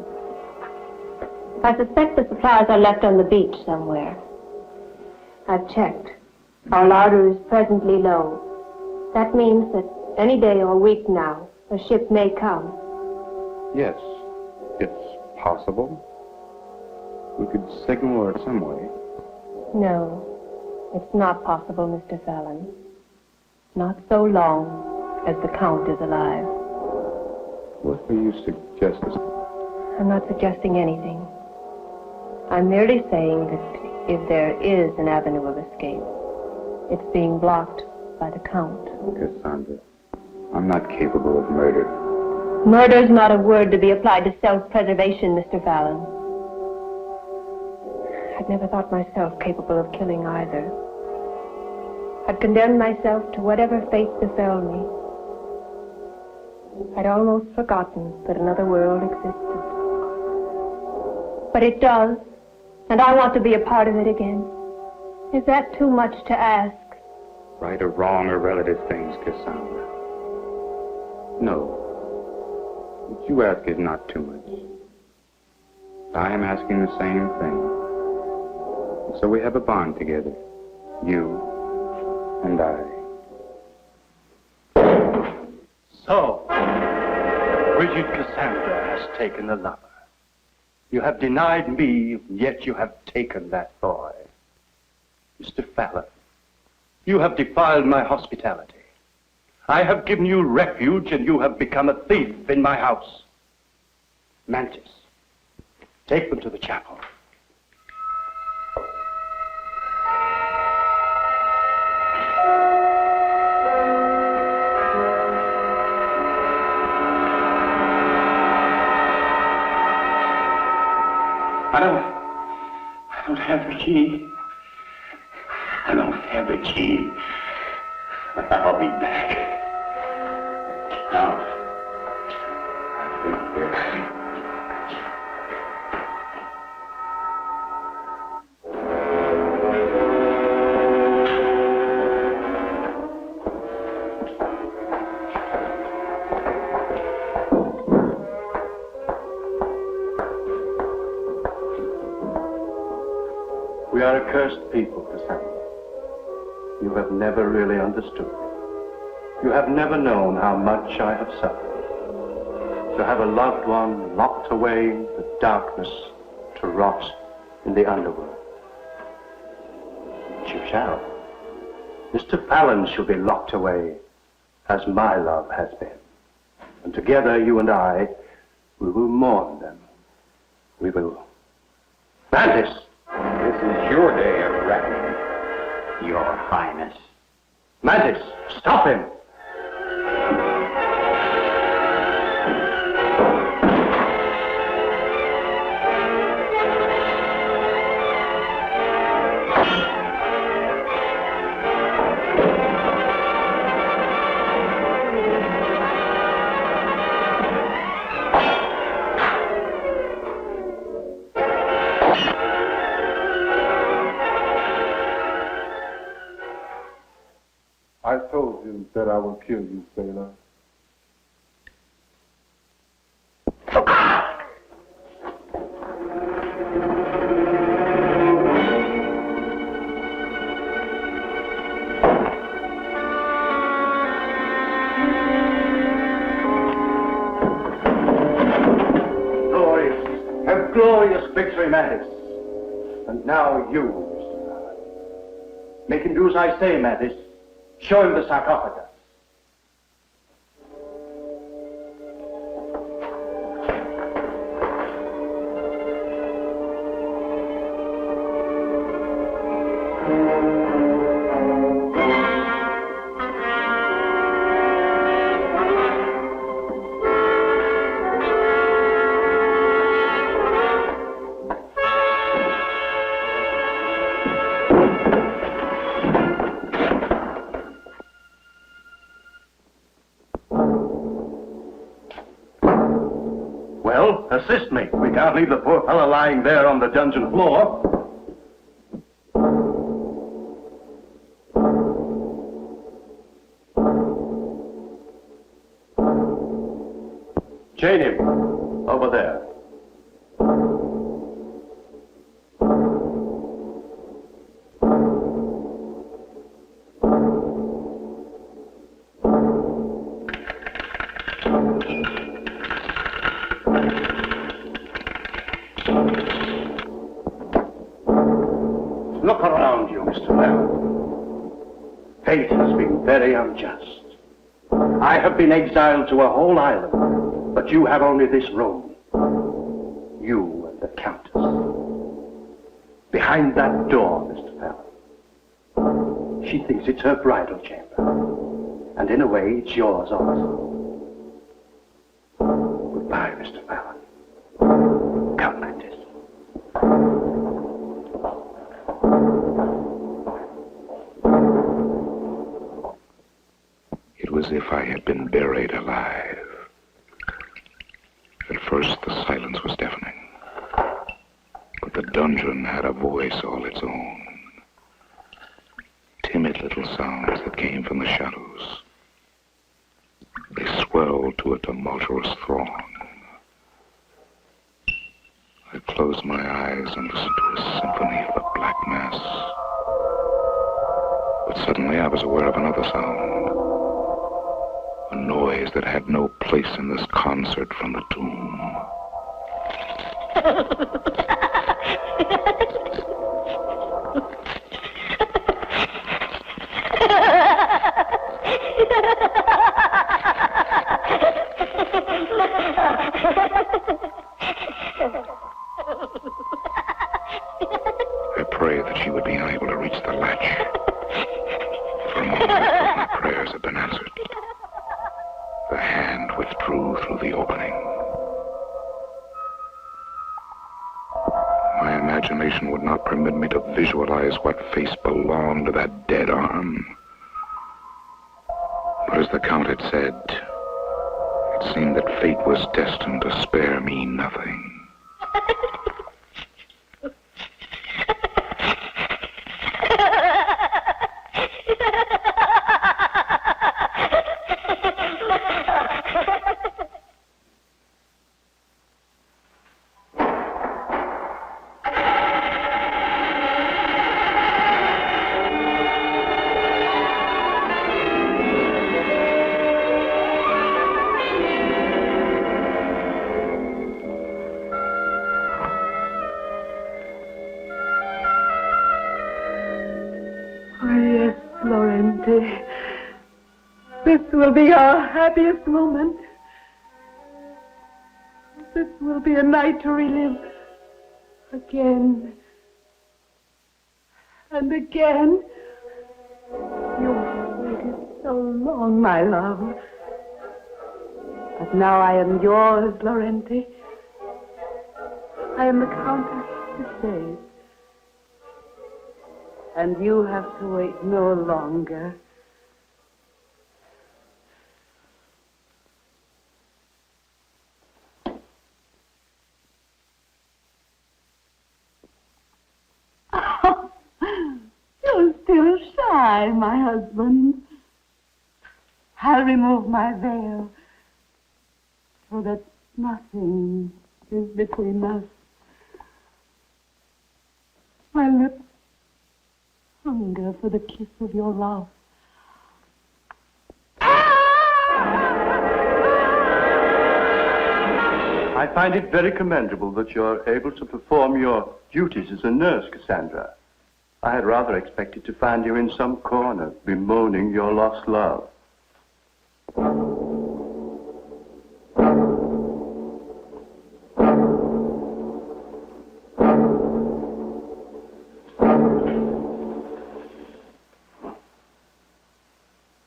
I: I suspect the supplies are left on the beach somewhere. I've checked. Our larder is presently low. That means that any day or week now, a ship may come.
D: Yes, it's possible. We could signal her some way.
I: No, it's not possible, Mr. Fallon. Not so long as the Count is alive.
D: What do you suggest?
I: I'm not suggesting anything. I'm merely saying that if there is an avenue of escape, it's being blocked by the Count.
D: Cassandra, I'm not capable of murder.
I: Murder's not a word to be applied to self-preservation, Mr. Fallon. I'd never thought myself capable of killing either. I'd condemned myself to whatever fate befell me. I'd almost forgotten that another world existed. But it does, and I want to be a part of it again. Is that too much to ask?
D: Right or wrong or relative things, Cassandra. No. What you ask is not too much. I am asking the same thing. So we have a bond together. You and I.
E: So, frigid Cassandra has taken a lover. You have denied me, yet you have taken that boy. Mr. Fallon, you have defiled my hospitality. I have given you refuge, and you have become a thief in my house. Mantis, take them to the chapel.
H: I don't have the key. I don't have the key. I'll be back. Now,
E: we are a cursed people, Cassandra. You have never really understood me. You have never known how much I have suffered. To have a loved one locked away in the darkness to rot in the underworld. But you shall. Mr. Fallon shall be locked away as my love has been. And together, you and I, we will mourn them. We will. Mantis!
H: this is your day of reckoning, Your Highness.
E: Mantis, stop him!
J: I told you that I would kill you, sailor.
E: A glorious victory, Mantis. And now you, Mr. Fallon. Make him do as I say, Mantis. Show him the sarcophagus. Well, assist me. We can't leave the poor fellow lying there on the dungeon floor. Chain him. Over there. Look around you, Mr. Fallon. Fate has been very unjust. I have been exiled to a whole island, but you have only this room. You and the Countess. Behind that door, Mr. Fallon. She thinks it's her bridal chamber. And in a way, it's yours also. Goodbye, Mr. Fallon. Come, Mantis.
A: It was as if I had been buried alive. At first, the silence was deafening. But the dungeon had a voice all its own. Timid little sounds that came from the shadows. They swelled to a tumultuous throng. I closed my eyes and listened to a symphony of the Black Mass. But suddenly I was aware of another sound. A noise cries that had no place in this concert from the tomb. I prayed that she would be unable to reach the latch. For a moment, I thought my prayers had been answered. The hand withdrew through the opening. My imagination would not permit me to visualize what face belonged to that dead arm. But as the Count had said, it seemed that fate was destined to spare me nothing.
K: This will be our happiest moment. This will be a night to relive again and again. You waited so long, my love. But now I am yours, Laurenti. I am the Countess de Sade. And you have to wait no longer. You're still shy, my husband. I'll remove my veil so that nothing is between us. My lips hunger for the kiss of your love.
E: I find it very commendable that you're able to perform your duties as a nurse, Cassandra. I had rather expected to find you in some corner, bemoaning your lost love.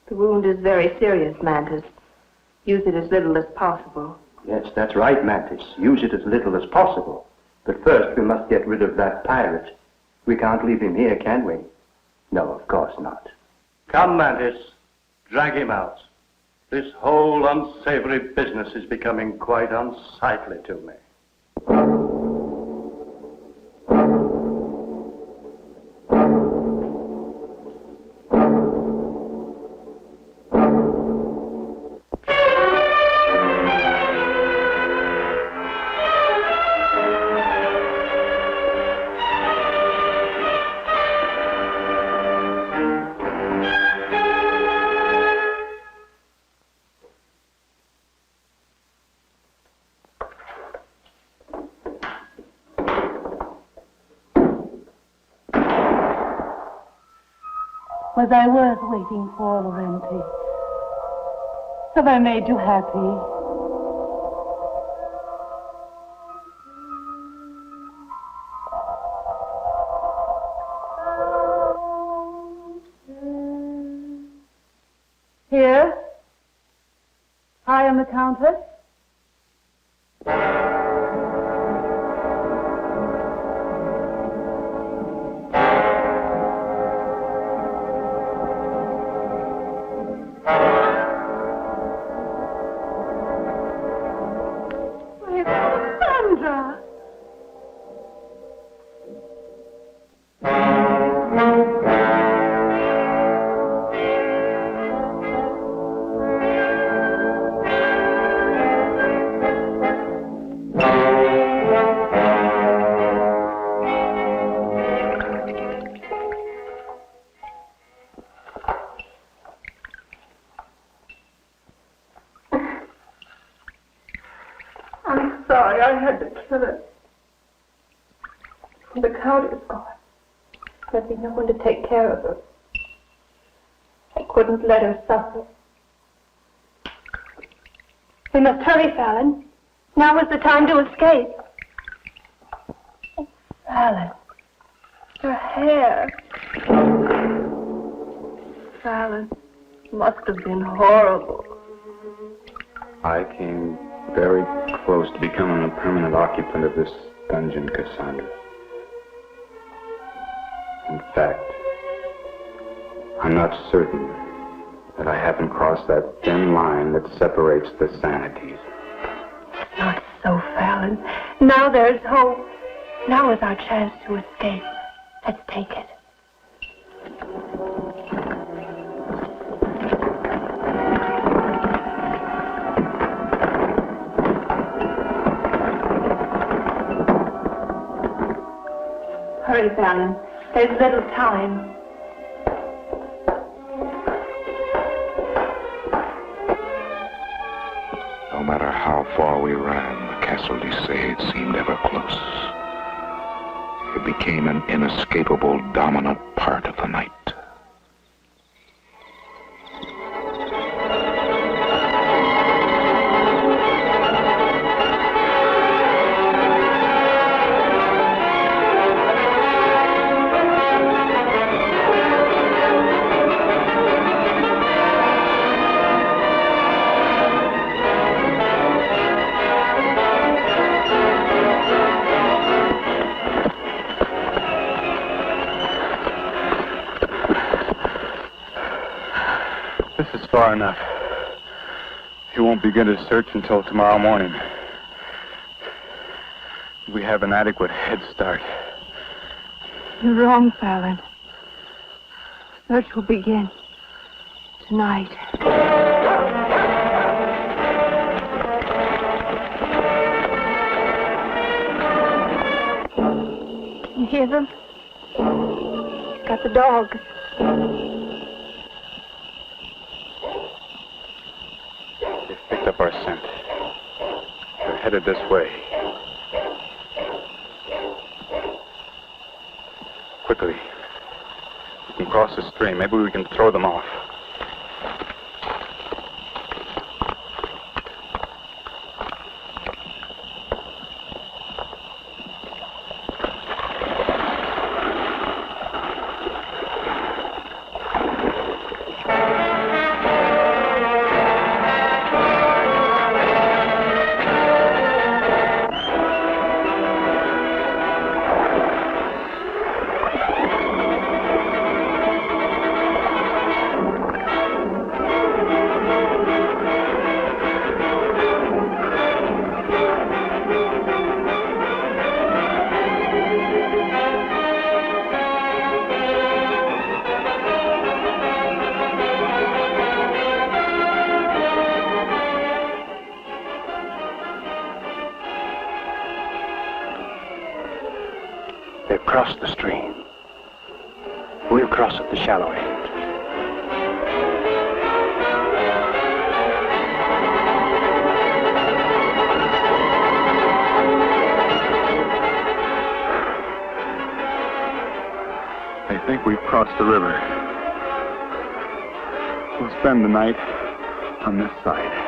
I: The wound is very serious, Mantis. Use it as little as possible.
E: Yes, that's right, Mantis. Use it as little as possible. But first, we must get rid of that pirate. We can't leave him here, can we? No, of course not. Come, Mantis. Drag him out. This whole unsavory business is becoming quite unsightly to me.
K: Was I worth waiting for, Laurenti? Have I made you happy? Here, I am the Countess.
I: sorry I had to kill her. The Count is gone. There'll be no one to take care of her. I couldn't let her suffer. We must hurry, Fallon. Now is the time to escape. Oh, Fallon. Her hair. Fallon, must have been horrible.
C: I came very close to becoming a permanent occupant of this dungeon, Cassandra. In fact, I'm not certain that I haven't crossed that thin line that separates the sanities.
I: Not so, Fallon. Now there's hope. Now is our chance to escape. Let's take it. Hurry, Fallon. There's little time.
A: No matter how far we ran, the Castle d'Isade seemed ever close. It became an inescapable, dominant part of the night.
C: Far enough. You won't begin to search until tomorrow morning. We have an adequate head start.
K: You're wrong, Fallon. Search will begin tonight. Can you hear them? Got the dogs.
C: Up our scent. They're headed this way. Quickly. We can cross the stream. Maybe we can throw them off.
E: They've crossed the stream. We'll cross at the shallow end.
C: I think we've crossed the river. We'll spend the night on this side.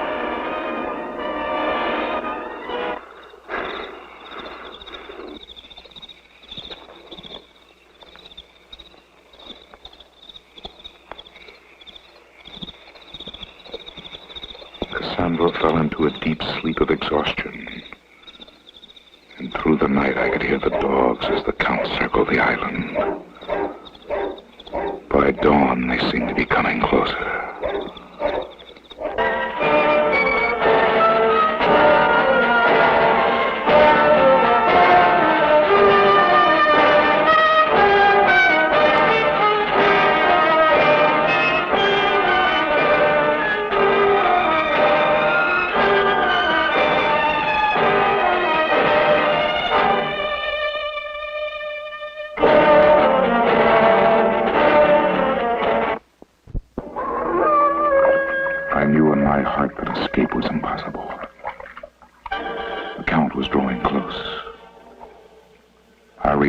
A: Cassandra fell into a deep sleep of exhaustion. And through the night I could hear the dogs as the Count circled the island. By dawn, they seemed to be coming closer.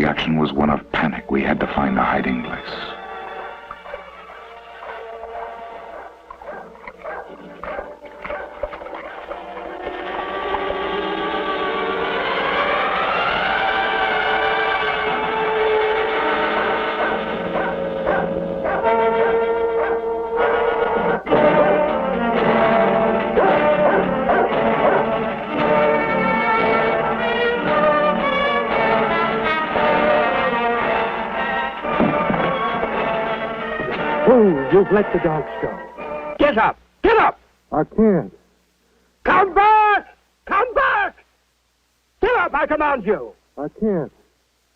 A: reaction was one of panic. We had to find a hiding place.
L: You've let the dogs go.
E: Get up! Get up!
L: I can't.
E: Come back! Come back! Get up, I command you!
L: I can't.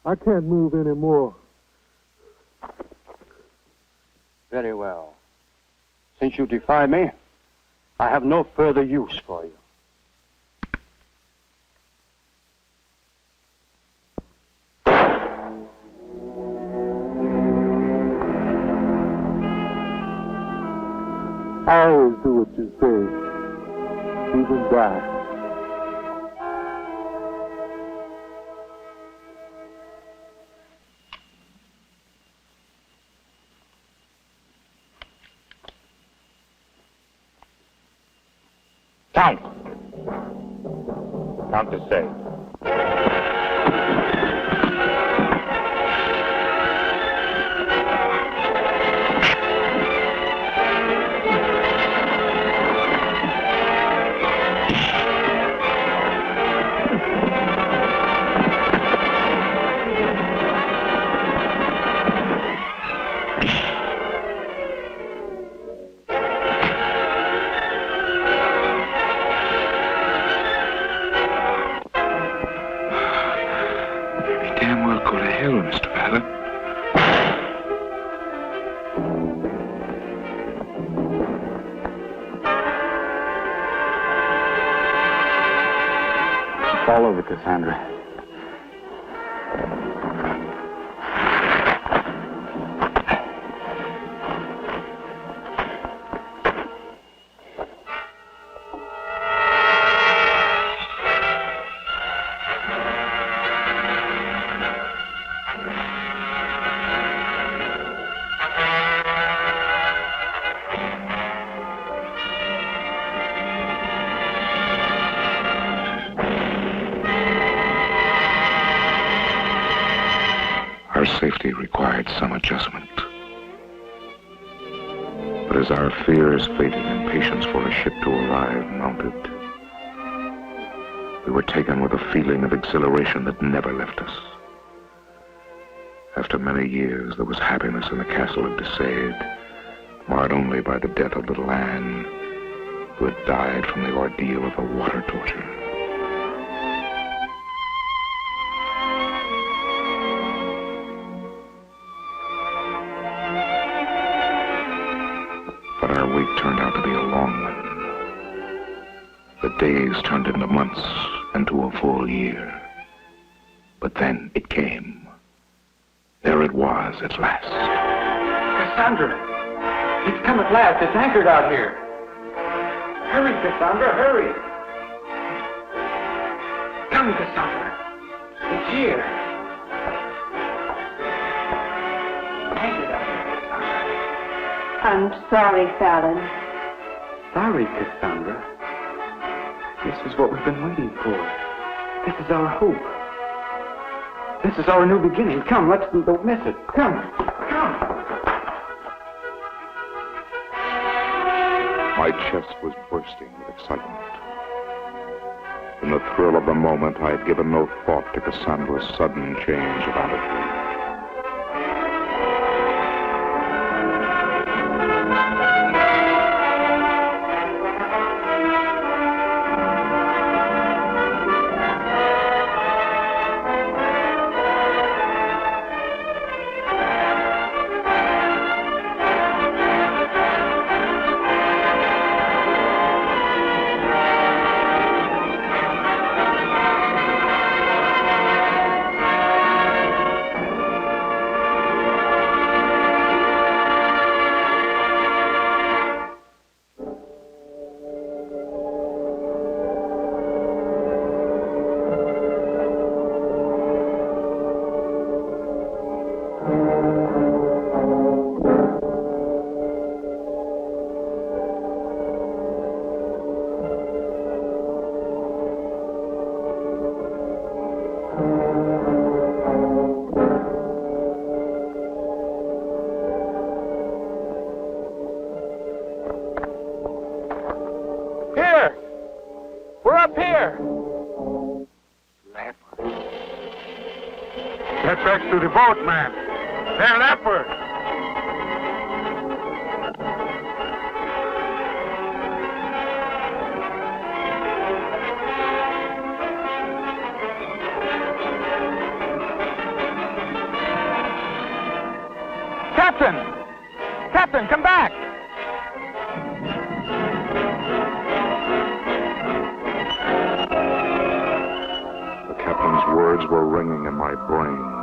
L: I can't move anymore.
E: Very well. Since you defy me, I have no further use for you.
L: I always do what you say, even die.
C: Count. Count to say.
D: All over, Cassandra.
A: Our safety required some adjustment. But as our fears faded and patience for a ship to arrive mounted, we were taken with a feeling of exhilaration that never left us. After many years, there was happiness in the castle of Desaid, marred only by the death of little Anne, who had died from the ordeal of a water torture. But our wait turned out to be a long one. The days turned into months and to a full year. But then it came. There it was at last.
B: Cassandra! It's come at last. It's anchored out here. Hurry, Cassandra, hurry! Come, Cassandra. It's here. Anchored out here, Cassandra.
K: I'm sorry, Fallon.
D: Sorry, Cassandra. This is what we've been waiting for. This is our hope. This is our new beginning. Come, let's don't miss it. Come.
A: My chest was bursting with excitement. In the thrill of the moment, I had given no thought to Cassandra's sudden change of attitude.
B: Here! We're up here!
J: Get back to the boat, man. They're leopard.
B: Captain! Captain, come back!
A: The captain's words were ringing in my brain.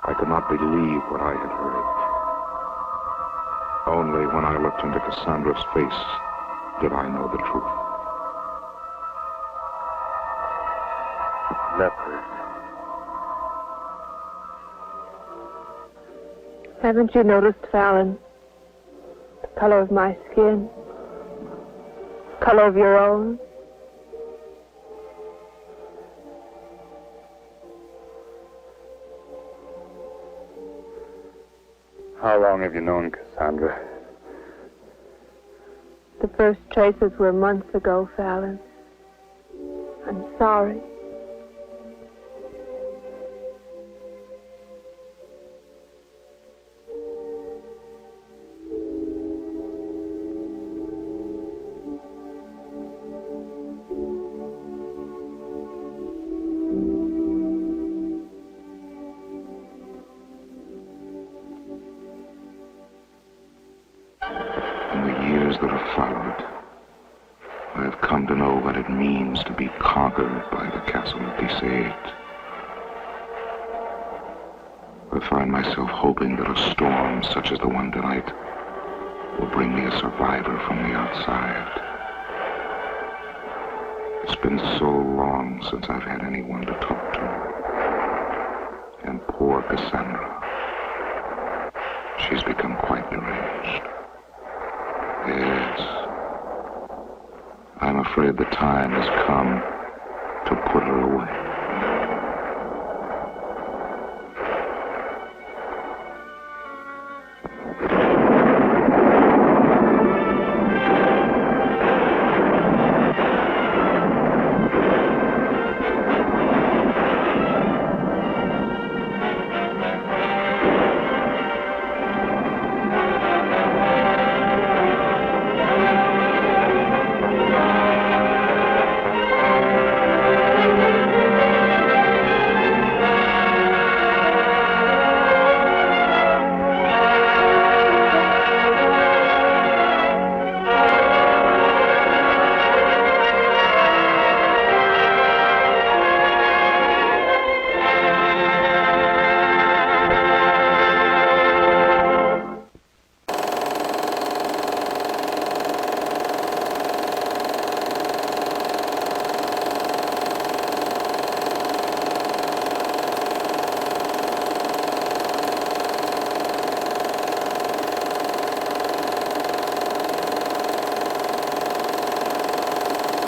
A: I could not believe what I had heard. Only when I looked into Cassandra's face did I know the truth.
C: Leopard.
K: Haven't you noticed, Fallon, the color of my skin? The color of your own?
C: How long have you known Cassandra?
K: The first traces were months ago, Fallon. I'm sorry.
A: In the years that have followed, I have come to know what it means to be conquered by the castle of Deceit. I find myself hoping that a storm such as the one tonight will bring me a survivor from the outside. It's been so long since I've had anyone to talk to. And poor Cassandra, she's become quite deranged. Yes. I'm afraid the time has come to put her away.